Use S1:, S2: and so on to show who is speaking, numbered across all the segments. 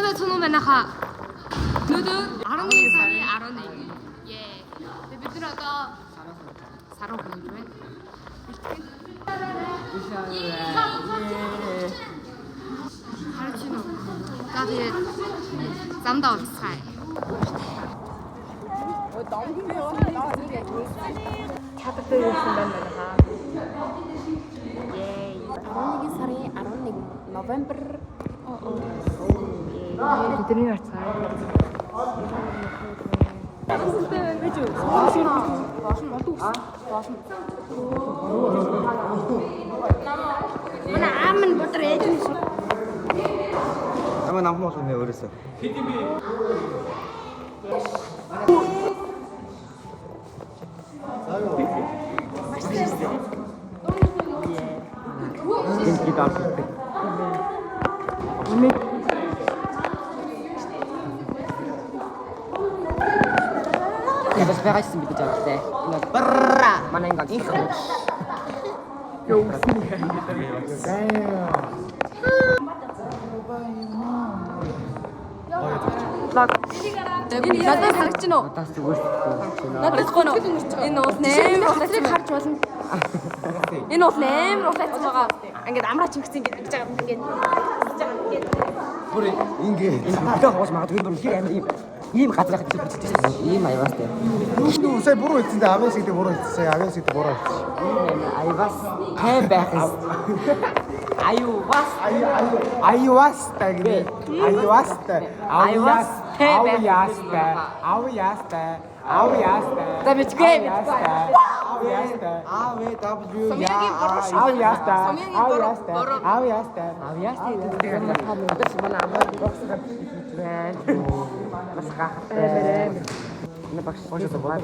S1: 누드 처놈에 나가. 누드 아롱이 살이 아롱이. 예. 비트라가 사러 보는 중에. 가르치노. 까지 쌈다 비슷해.
S2: Чаддаг юм байна байгаа. Yay. 11 сарын 11 Новембер.
S1: 비트리 왔어요.
S2: Манай аав минь бодор ээж юм шиг.
S3: Намайг намхан болох нэ өөрөөсөө. Гинти даалдаг. Бас байгаачихсан бид жаатай. Барра манай ингээд их. Юу гэсэн юм.
S2: Надад харагч нь уу?
S3: Надаас зүгээр.
S2: Надад гоо нөө. Энэ уус нээр уусыг харж болно. Энэ уус нээр уусаач байгаа. Ингээд амраач ингэсэн ингэж байгаа ингээд.
S3: Бүр ингээд одоо хоос магадгүй бүр хэр амир ийм газар хатдаг биччихсэн. Ийм аяастай.
S4: Юу сая буруу хэлсэндээ авьяас гэдэг буруу хэлсэн. Авьяас гэдэг буруу хэлсэн.
S3: Аяас тай байх.
S4: Аювастай гэдэг. Аювастай. Авьяастай.
S2: Замичгээ.
S3: Авьяастай гэдэг одоо манай амраад боксгаар байна. Бас гахтай. Багш бочоо бод.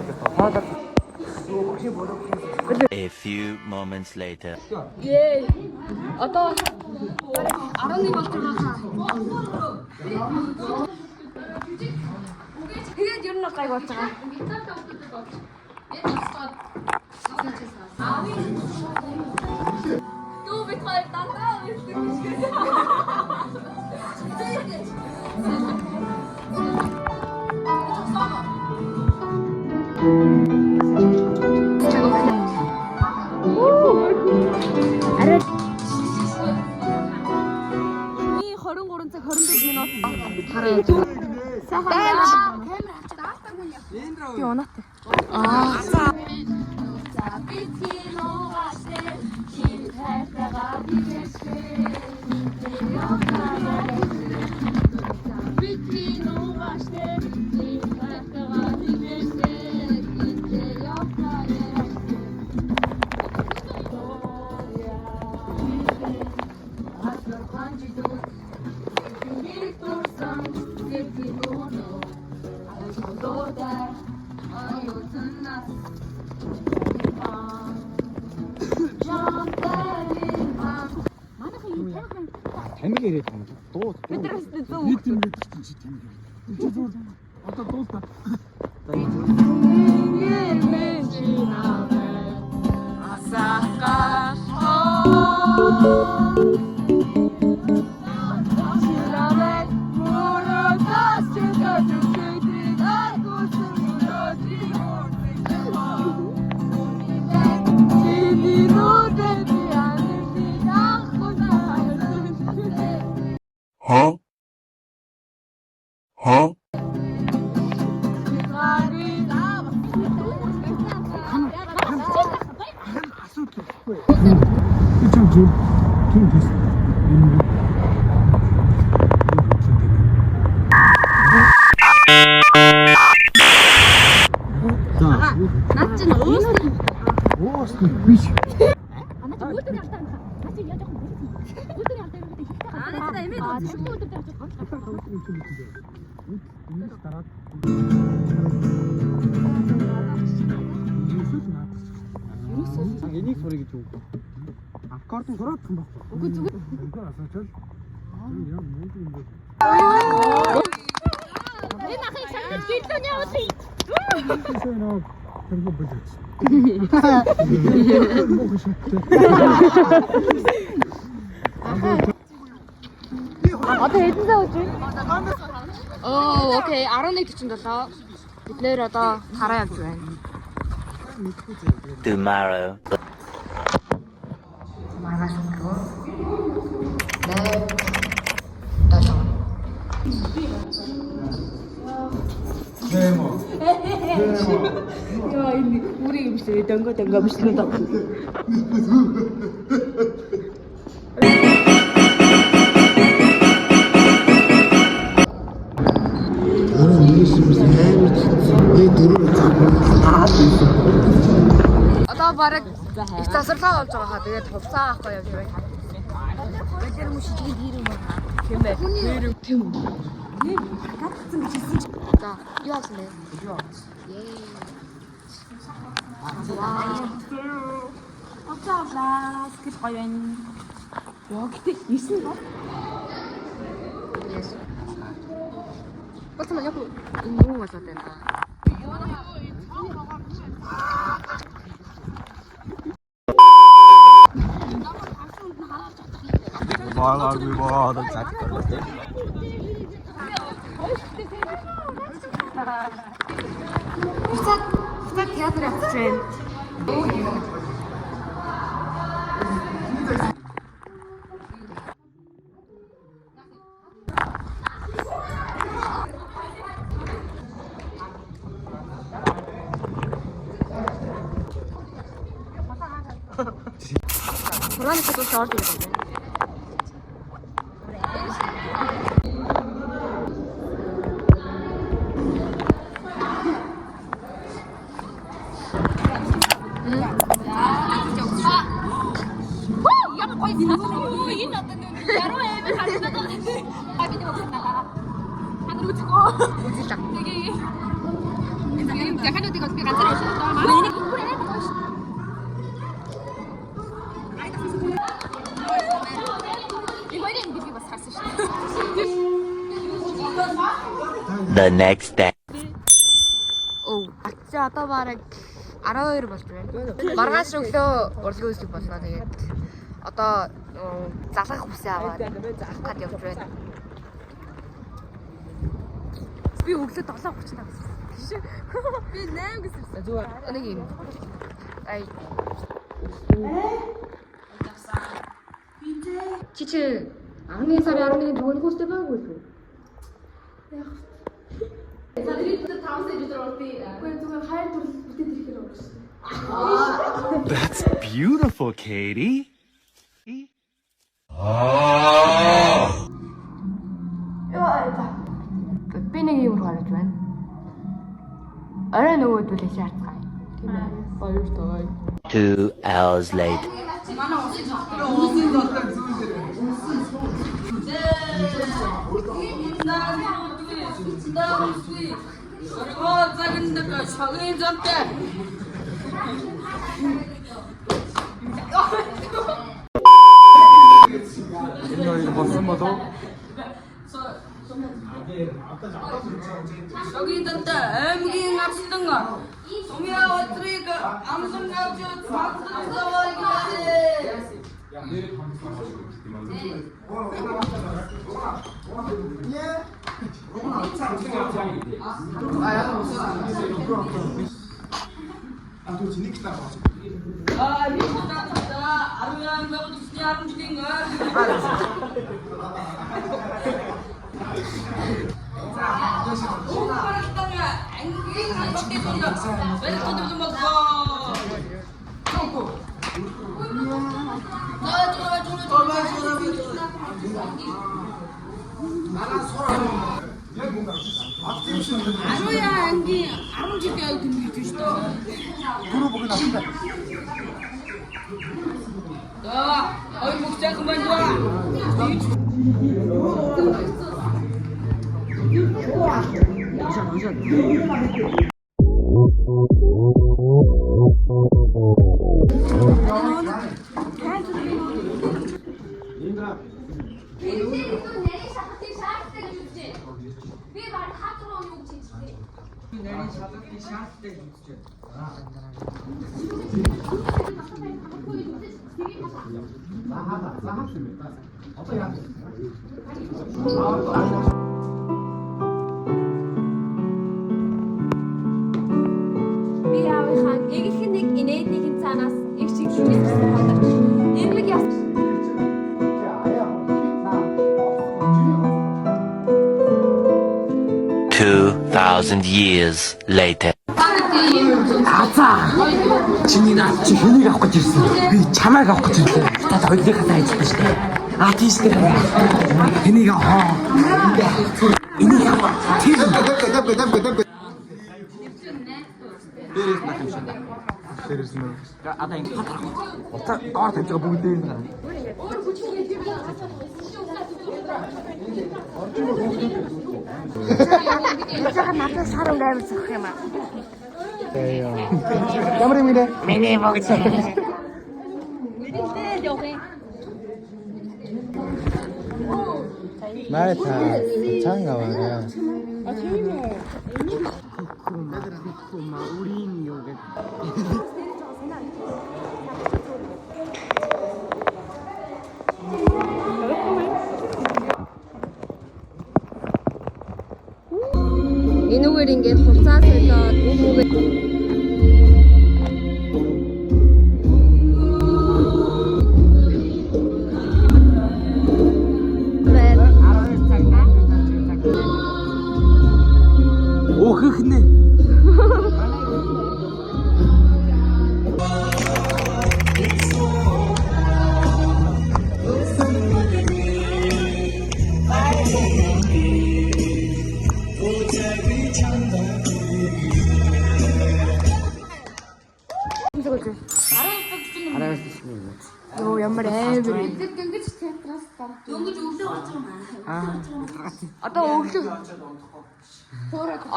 S5: A few moments later.
S2: Yay. Одоо
S1: 11 болж байгаа.
S2: тэгээд ер нь гайг болж байгаа. Түү бид хоёр дандаа Ми 23 цаг 24 минут хараад сайхан камер авчид аалтаагүй яа. Би унаатай.
S4: Тамиг ирээд байна. Дуу.
S2: Бидрээс зөв.
S4: Нийтэн мэдчихсэн чи тамиг. Чи зөв. Одоо дуулаа.
S2: Наад чинь
S4: Оос биш. Энийг сурах гэж үү? Аккордын сураад юм байна. Үгүй зүгээр. Үгүй асуучвал. Яа мөнгө юм бэ?
S2: энэ ахыг сандж гэлдэн явуулъя.
S4: Тэсэнэ тэргүй бүлэц.
S2: Одоо хэдэн цаг үгүй? Окей 11:47. Бид нэр одоо хараа явж байна.
S5: Tomorrow.
S2: Маргааш өглөө. Нэ. Тасаа. Яа энэ үрийг бишээ дөнгө бишлээ даа. Одоо бараг их засварлаа болж байгаа хаа. Тэгээд хувцас авахгүй явж байна. Тэр мөшиж хийрэн байна. Тийм ээ. Тийм үү. Гатцсан гэж хэлсэн чи. За, юу авсан бэ? Юу авсан. Оцаалаа, скил гоё байна. Яа гэдэг 9 ба? Yes. Бацмаа яг энэ юу болоод байна?
S4: Багааргүй боод цагдаа.
S2: Буцаад театр явж байна. Хурааны хотод орж ирэх юм.
S5: The next day.
S2: Ачаа одоо бараг 12 болж байна. Маргааш өглөө урлагийн үслэг боллоо. Тэгээд одоо залгах хүсээ аваад залгах гад явж байна. Би өглөө 7:30 тавсан. Би 8 гэсэн. Зүгээр. Нэг юм. Ай. Чичи 11 сарын 11-ний төгөөний хөстэй байгаагүй шүү. Яг.
S5: That's beautiful, Katie.
S2: Би нэг юм харж байна. Орой нөгөөдөл шаардсан. Тийм ээ. Баяр таа.
S5: 2 hours later.
S4: Энэ болсон болов?
S6: 저기 있던데 애무기 납치던 거 소미야 어떻게 그 암송 나오죠 막상 싸워야지 아 이거 나타다 아루야 너 무슨 아름 죽인 거야 아로야 안기 아름지게 근데 주시다
S4: 들어보긴 하신다.
S6: 어이 목자 그만 줘
S3: Заахад. Одоо яах вэ?
S2: Би аавынхаа эгэх нэг инээднийхэн цаанаас их чиглэлээс боловч эрмэг яс
S5: 2,000 years later.
S3: Чиний наад чи хэнийг авах гэж ирсэн? Би чамайг авах гэж ирлээ. Та хоёулыг хатаа ажиллаж штэ. Тийш тэр. Хэнийг авах? Энийг авах. Тийм. Одоо ингэ хатаа. Утаа гоор тавьж байгаа бүгдээ энэ гарна.
S2: Яагаад надад сар өнгөөр зөх юм аа.
S4: Ямар юм бэ?
S2: Миний могц.
S4: 나의 다 장가 와가. 우리인 요게.
S2: Энэ үгээр ингээд хувцас солиод үгүйгээ
S3: Өөхөх нэ.
S2: Йоо ямар амар.
S1: Дөнгөж театраас гарч. Дөнгөж өглөө орж байгаа маа.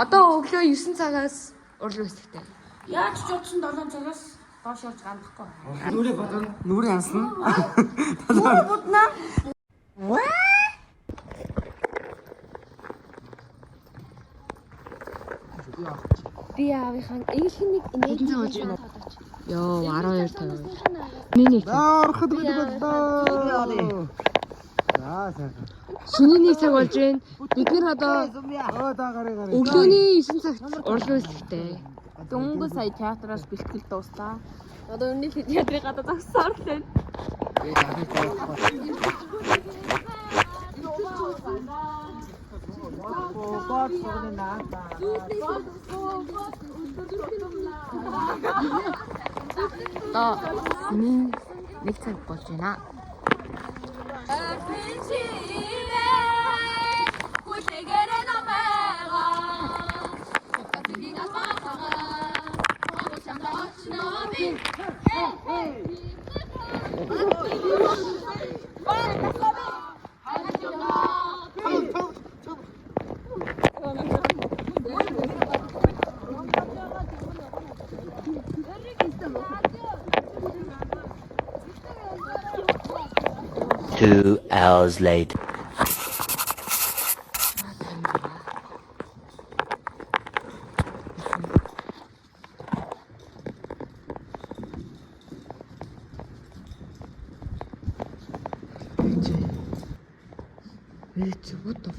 S2: Одоо өглөө 9 цагаас урлаг өсөлттэй.
S1: Яаж ч утсан 7 цагаас доош орж гандахгүй.
S3: Нүрээ бодон. Нүрээ янсан.
S2: Би аавынхаа эгэх нэг инээднийхэн Йоо 12:50. Миний
S4: ороход байдаг. За сайн.
S2: Шиний 1 цаг болж байна. Бид нэр одоо
S4: Да гараа.
S2: өглөөний 9 цагт урлаг өсөлттэй.
S1: Дөнгөж сая театраас бэлтгэл дуустаа. Одоо өнөө театрын гадаа зогсоор л.
S2: Одоо миний 1 цаг болж байна.
S5: Two hours later.
S2: What the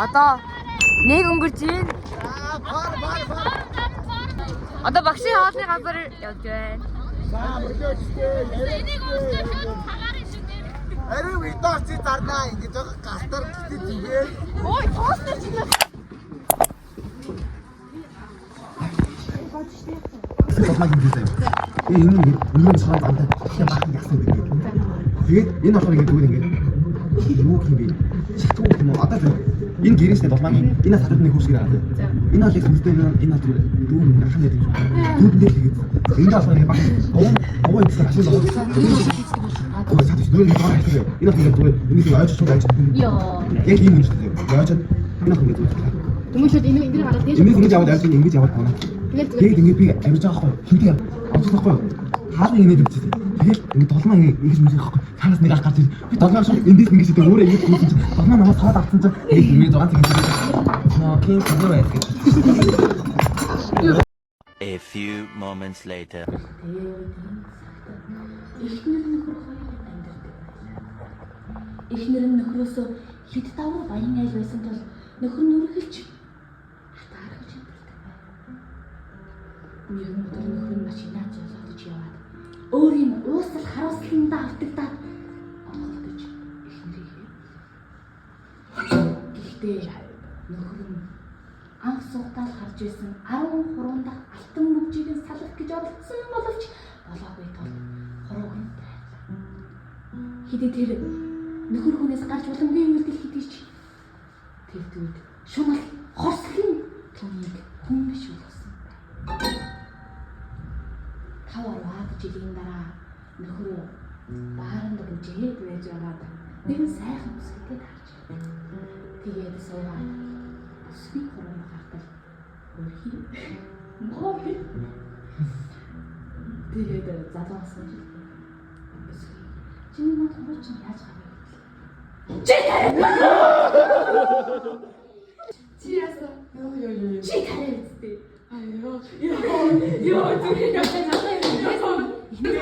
S2: Одоо нэг өнгөрч байна. Одоо багшийн хоолны газар явж байна.
S1: Энийг өөртөө шууд цагаар шүү дээ.
S7: Ари видео чи зарнаа ингэж байгаа галтар гэдэг зүгээр.
S1: Ой, тоостер чи.
S3: Томаг юм дий. Энэ нэг сард амтай тэгэхээр бахан яасан гэдэг. Тэгээд энэ болохоор ингэ зүгээр ингэ. Юу юм бэ? Шатгүй юм уу? Одоо энэ гэрээсээ томагийн энэ сард нэг хурс гэрээ. Энэ бол их хүмүүстэй энэ бол дүүр нархан гэдэг юм. Дүүрдээ тэгээд энэ болохоор ингэ бахан овоо их ашиг болоо. Ой, сад ч дүүр байгаа хэрэг. Энэ бол ингэ зүгээр энийг ойж шууд айж. Йоо. Яг юм шүү дээ. Ойж энэ бол ингэ зүгээр.
S1: Тэмүүлээд энэ гараад дээш.
S3: Ингэж яваад айж ингэж яваад байна. Тэгээд ингэ би авиж байгаа хгүй. Хинтээ авчихсан хгүй. Хаалга ингэ дэвчээ. Тэгээд ингэ толмоо ингэж мөсөх хгүй. Цаанаас нэг гарч ирж би толмоо шууд эндээс ингэж идэ өөрөө ингэж гүйсэн чинь толмоо намайг цаад авсан чинь ингэ 6 цаг ингэ. Ноо кин зүгээр байх.
S5: A few moments later.
S8: Эхнэр нь нөхрөөсөө хэд давуу баян айл байсан тул нөхөр нь өргөлж хатаарч чаддаг байна. Нэг өдөр нөхөр нь машинаа золиодж яваад өөрийн уусал харуулсандаа автагдаад авах гэж эхнэрийг хэлв. Гэхдээ нөхөр нь анх суугаад харж байсан 13 дахь алтан мөчийг нь салах гэж оролдсон боловч болоогүй тул хорог нь байлаа. Хэдий тэр нөхөр хүнээс гарч уламгүй үйлдэл хийдэж тэр үед шунал хорслон түүнийг хүн биш болгосон. 5-10 жилийн дараа нөхөр бааранд гүжээд байж байгаад нэгэн сайхан бүсгүйтэй харж байна. Тэгээд суугаад бүсгүй хором гартал өрхий моо. Тэгээд залуусан жил бүсгүй чиний над хурууч яаж гарах Чиасаа. Чи карэстэй. Йоо зүгээр яасан надад юм.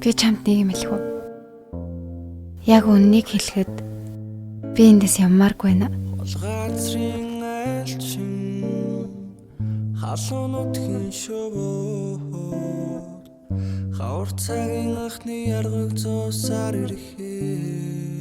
S9: Би чамд нэг юм хэлэх үү? Яг үннийг хэлэхэд би эндээс яммааргүй байна.
S10: Газрын айлчин халуунуудын шөвөө хавар цагийн анхны яргаг зоосаар ирэхээ